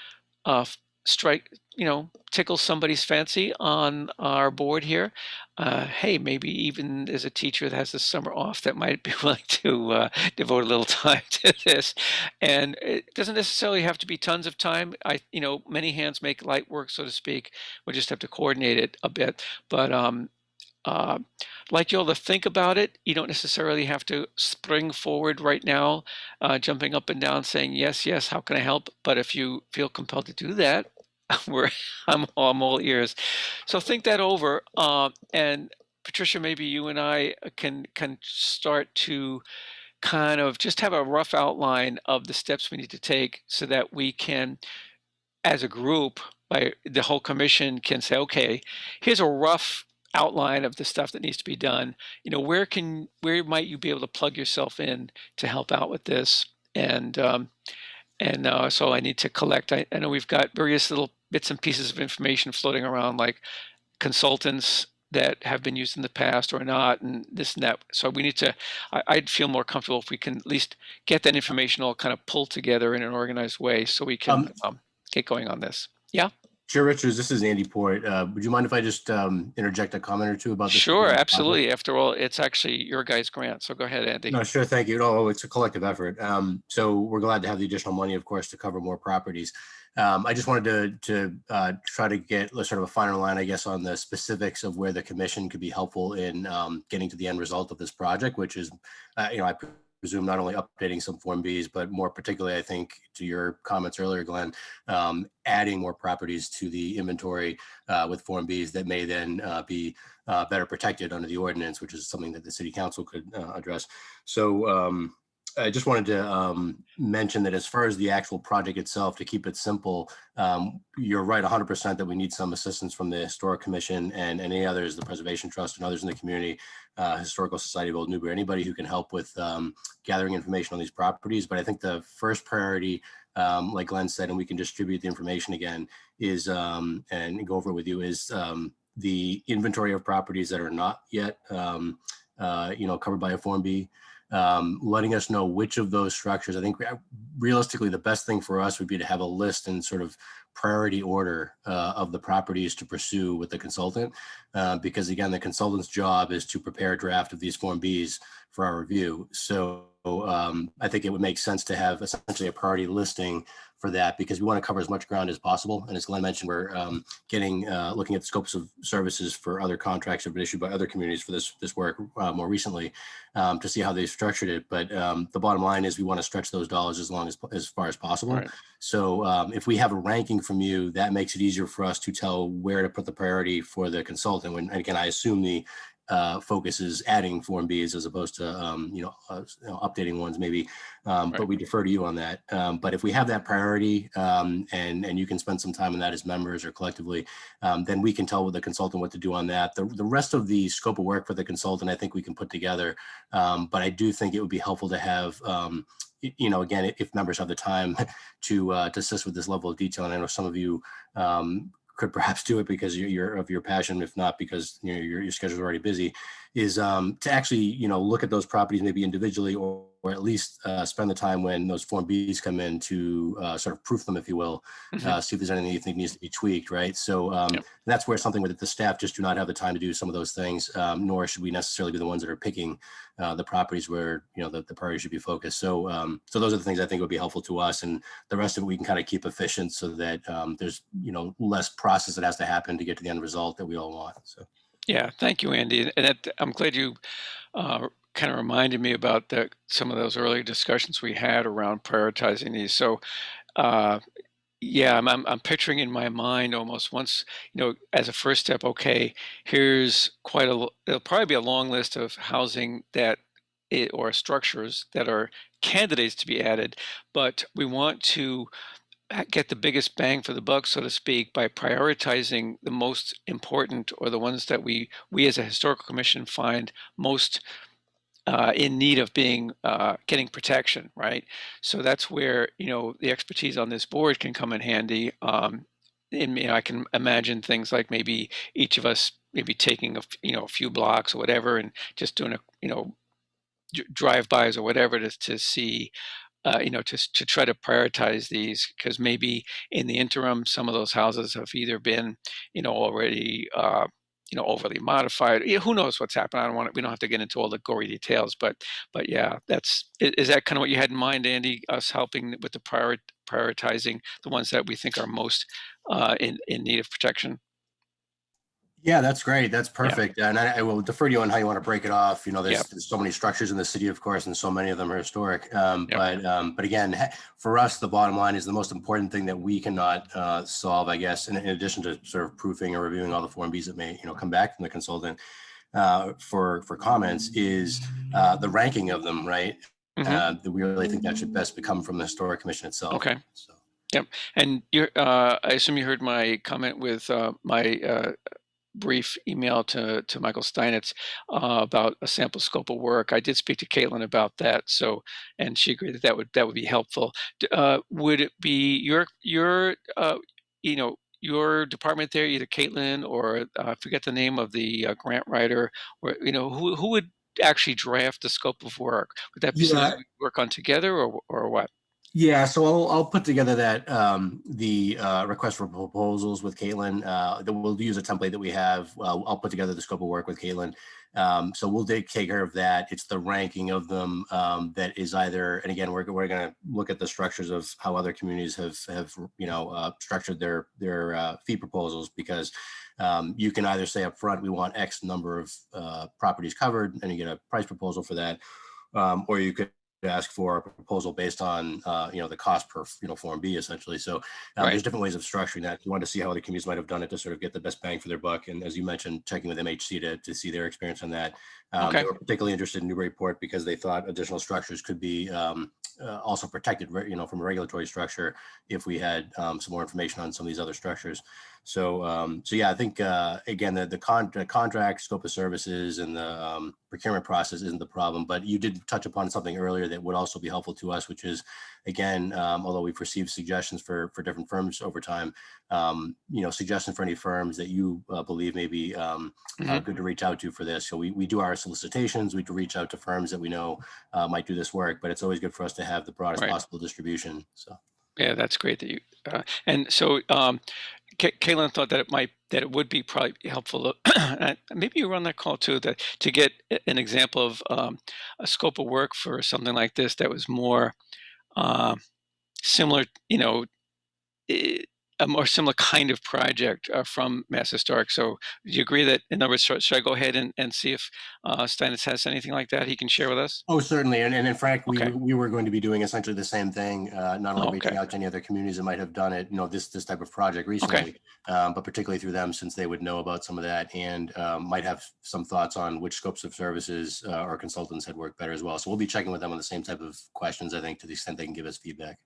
tickles somebody's fancy on our board here. Hey, maybe even as a teacher that has the summer off that might be willing to devote a little time to this. And it doesn't necessarily have to be tons of time. Many hands make light work, so to speak. We'll just have to coordinate it a bit. But like you all to think about it. You don't necessarily have to spring forward right now, jumping up and down saying, yes, yes, how can I help? But if you feel compelled to do that, I'm all ears. So think that over. And Patricia, maybe you and I can start to kind of just have a rough outline of the steps we need to take so that we can, as a group, the whole commission can say, okay, here's a rough outline of the stuff that needs to be done. Where might you be able to plug yourself in to help out with this? And so I need to collect. I know we've got various little bits and pieces of information floating around, like consultants that have been used in the past or not, and this and that. So we need to, I'd feel more comfortable if we can at least get that information all kind of pulled together in an organized way so we can get going on this. Yeah? Chair Richards, this is Andy Port. Would you mind if I just interject a comment or two about this? Sure, absolutely. After all, it's actually your guys' grant. So go ahead, Andy. No, sure. Thank you. No, it's a collective effort. So we're glad to have the additional money, of course, to cover more properties. I just wanted to try to get sort of a finer line, I guess, on the specifics of where the commission could be helpful in getting to the end result of this project, which is, I presume not only updating some Form Bs, but more particularly, I think, to your comments earlier, Glenn, adding more properties to the inventory with Form Bs that may then be better protected under the ordinance, which is something that the city council could address. So I just wanted to mention that as far as the actual project itself, to keep it simple, you're right 100% that we need some assistance from the Historic Commission and any others, the Preservation Trust and others in the community, Historical Society of Old Newbury, anybody who can help with gathering information on these properties. But I think the first priority, like Glenn said, and we can distribute the information again, is, and go over it with you, is the inventory of properties that are not yet, covered by a Form B. Letting us know which of those structures. I think realistically, the best thing for us would be to have a list in sort of priority order of the properties to pursue with the consultant. Because again, the consultant's job is to prepare a draft of these Form Bs for our review. So I think it would make sense to have essentially a priority listing for that, because we want to cover as much ground as possible. And as Glenn mentioned, we're looking at the scopes of services for other contracts that have been issued by other communities for this work more recently to see how they've structured it. But the bottom line is we want to stretch those dollars as far as possible. Right. So if we have a ranking from you, that makes it easier for us to tell where to put the priority for the consultant. And again, I assume the focus is adding Form Bs as opposed to updating ones maybe, right. But we defer to you on that. But if we have that priority and you can spend some time on that as members or collectively, then we can tell the consultant what to do on that. The rest of the scope of work for the consultant, I think we can put together. But I do think it would be helpful to have again, if members have the time to assist with this level of detail, and I know some of you could perhaps do it because you're of your passion, if not because your schedule is already busy, is to actually look at those properties maybe individually or or at least spend the time when those Form Bs come in to sort of proof them, if you will, see if there's anything you think needs to be tweaked, right? So Yep. that's where something where the staff just do not have the time to do some of those things, nor should we necessarily be the ones that are picking the properties where, you know, the priority should be focused. So so those are the things I think would be helpful to us, and the rest of it we can kind of keep efficient so that there's, you know, less process that has to happen to get to the end result that we all want. So. Yeah, thank you, Andy. And I'm glad you kind of reminded me about some of those earlier discussions we had around prioritizing these. So, yeah, I'm picturing in my mind almost once, you know, as a first step, okay, here's it'll probably be a long list of housing or structures that are candidates to be added, but we want to get the biggest bang for the buck, so to speak, by prioritizing the most important, or the ones that we as a historical commission find most in need of getting protection, right? So that's where, you know, the expertise on this board can come in handy. And, you know, I can imagine things like maybe each of us maybe taking a few blocks or whatever, and just doing drive-bys or whatever to see, you know, to try to prioritize these, because maybe in the interim, some of those houses have either been, you know, already, you know, overly modified. Yeah, who knows what's happened? We don't have to get into all the gory details, but yeah, is that kind of what you had in mind, Andy? Us helping with the prioritizing the ones that we think are most in need of protection. Yeah, that's great. That's Yeah. perfect. And I will defer to you on how you want to break it off. You know, Yep. there's so many structures in the city, of course, and so many of them are historic. Yep. But again, for us, the bottom line is the most important thing that we cannot solve, I guess, in addition to sort of proofing or reviewing all the Form Bs that may, you know, come back from the consultant for comments, is the ranking of them, right? That we really think that should best come from the Historic Commission itself. Okay. So. Yep. And I assume you heard my comment with my brief email to Michael Steinitz about a sample scope of work. I did speak to Caitlin about that, so, and she agreed that would be helpful. Would it be your you know, your department there, either Caitlin or I forget the name of the grant writer, or, you know, who would actually draft the scope of work? Would that be something we work on together, or what? Yeah, so I'll put together that the request for proposals with Caitlin. That we'll use a template that we have. I'll put together the scope of work with Caitlin. So we'll take care of that. It's the ranking of them that is either, and again, we're going to look at the structures of how other communities have you know, structured their fee proposals, because you can either say up front, we want X number of properties covered, and you get a price proposal for that, or you could ask for a proposal based on you know, the cost per, you know, Form B, essentially. So there's different ways of structuring that. You want to see how other communities might have done it to sort of get the best bang for their buck. And as you mentioned, checking with MHC to see their experience on that. They were particularly interested in Newburyport because they thought additional structures could be also protected, you know, from a regulatory structure if we had some more information on some of these other structures. So, so yeah, I think again, the contract, scope of services, and the procurement process isn't the problem. But you did touch upon something earlier that would also be helpful to us, which is, again, although we've received suggestions for different firms over time, you know, suggestions for any firms that you believe may be good to reach out to for this. So we do our solicitations. We do reach out to firms that we know might do this work, but it's always good for us to have the broadest possible distribution. So. Yeah, that's great that you and so Caitlin thought that it would be probably helpful to, maybe you were on that call too, to get an example of a scope of work for something like this that was more similar, you know, a more similar kind of project from Mass Historic. So do you agree that, in other words, should I go ahead and see if Steinitz has anything like that he can share with us? Oh, certainly. And in fact, we were going to be doing essentially the same thing, not only reaching out to any other communities that might have done it, you know, this type of project recently, but particularly through them, since they would know about some of that and might have some thoughts on which scopes of services our consultants had worked better as well. So we'll be checking with them on the same type of questions, I think, to the extent they can give us feedback.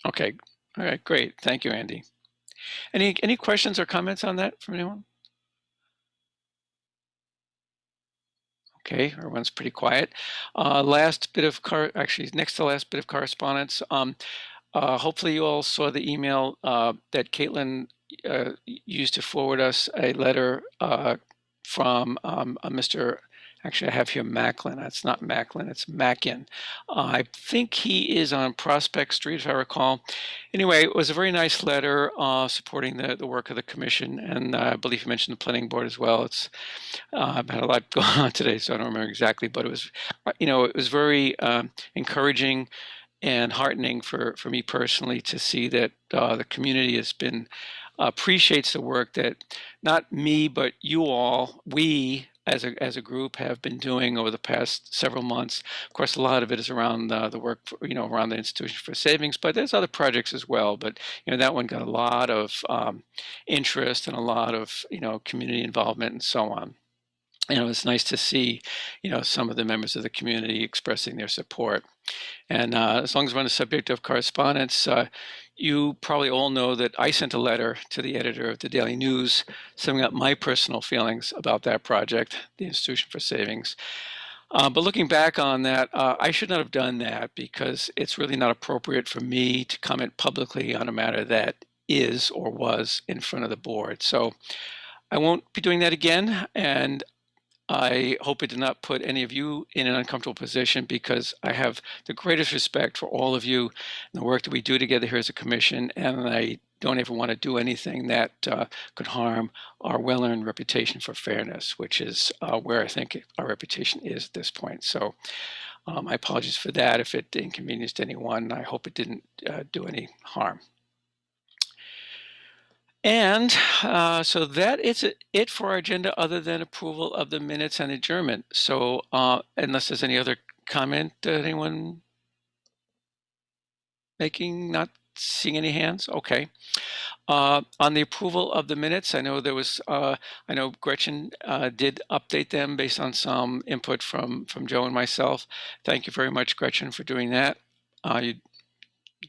Okay. All right. Great. Thank you, Andy. Any questions or comments on that from anyone? Okay, everyone's pretty quiet. Last bit of actually next to last bit of correspondence. Hopefully you all saw the email that Caitlin used to forward us a letter from Mr. Actually, I have here Macklin. It's not Macklin, it's Mackin. I think he is on Prospect Street, if I recall. Anyway, it was a very nice letter supporting the work of the commission, and I believe you mentioned the planning board as well. It's I've had a lot going on today, so I don't remember exactly, but it was, it was very encouraging and heartening for me personally to see that the community has been appreciates the work that not me but you all, we as a group have been doing over the past several months. Of course, a lot of it is around the work, around the Institution for Savings, but there's other projects as well. But that one got a lot of interest and a lot of community involvement and so on. And it was nice to see, some of the members of the community expressing their support. And as long as we're on the subject of correspondence, you probably all know that I sent a letter to the editor of the Daily News summing up my personal feelings about that project, the Institution for Savings. But looking back on that, I should not have done that because it's really not appropriate for me to comment publicly on a matter that is or was in front of the board. So I won't be doing that again. And I hope it did not put any of you in an uncomfortable position because I have the greatest respect for all of you and the work that we do together here as a commission, and I don't ever want to do anything that could harm our well-earned reputation for fairness, which is where I think our reputation is at this point. So my apologies for that if it inconvenienced anyone. I hope it didn't do any harm. And so that is it for our agenda other than approval of the minutes and adjournment. So unless there's any other comment, anyone making, not seeing any hands? Okay. On the approval of the minutes, I know there was, I know Gretchen did update them based on some input from Joe and myself. Thank you very much, Gretchen, for doing that. You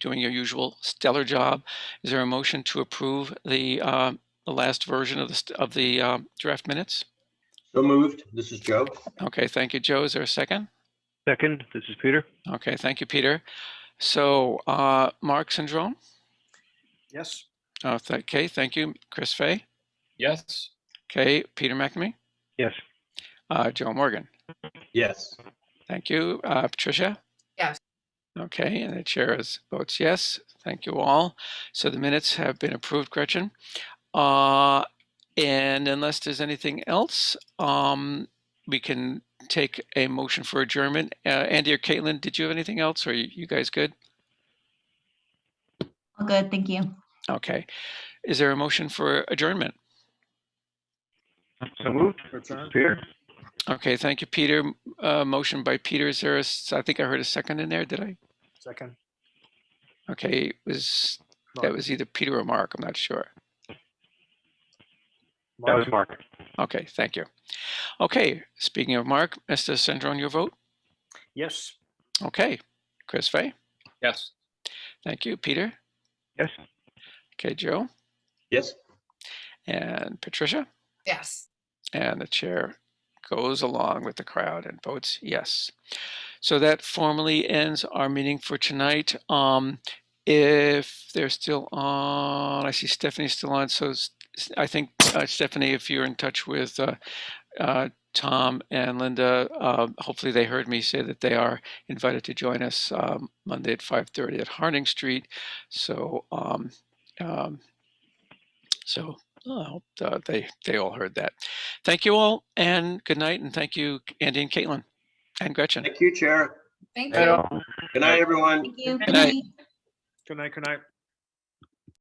doing your usual stellar job. Is there a motion to approve the last version of the draft minutes? So moved. This is Joe. Okay, thank you, Joe. Is there a second? Second, this is Peter. Okay, thank you, Peter. So Mark Syndrome? Yes. Okay, thank you. Chris Fay? Yes. Okay, Peter McNamee? Yes. Joe Morgan? Yes. Thank you. Patricia? Yes. Okay, and the chair votes yes. Thank you all. So the minutes have been approved, Gretchen. And unless there's anything else, we can take a motion for adjournment. Andy or Caitlin, did you have anything else? Or are you guys good? All good, thank you. Okay. Is there a motion for adjournment? So moved. Peter. Okay, thank you, Peter. Motion by Peter. Is there I think I heard a second in there, did I? Second. Okay, that was either Peter or Mark, I'm not sure. That was Mark. Okay, thank you. Okay, speaking of Mark, Mr. Syndrome, your vote? Yes. Okay, Chris Fay? Yes. Thank you, Peter? Yes. Okay, Joe? Yes. And Patricia? Yes. And the chair goes along with the crowd and votes yes. So that formally ends our meeting for tonight. If they're still on, I see Stephanie's still on. So I think, Stephanie, if you're in touch with Tom and Linda, hopefully they heard me say that they are invited to join us Monday at 5:30 at Harding Street. So I hope they all heard that. Thank you all, and good night, and thank you, Andy and Caitlin, and Gretchen. Thank you, Chair. Thank Hello. you. Good night, everyone. Thank you. Good night. Good night. Good night.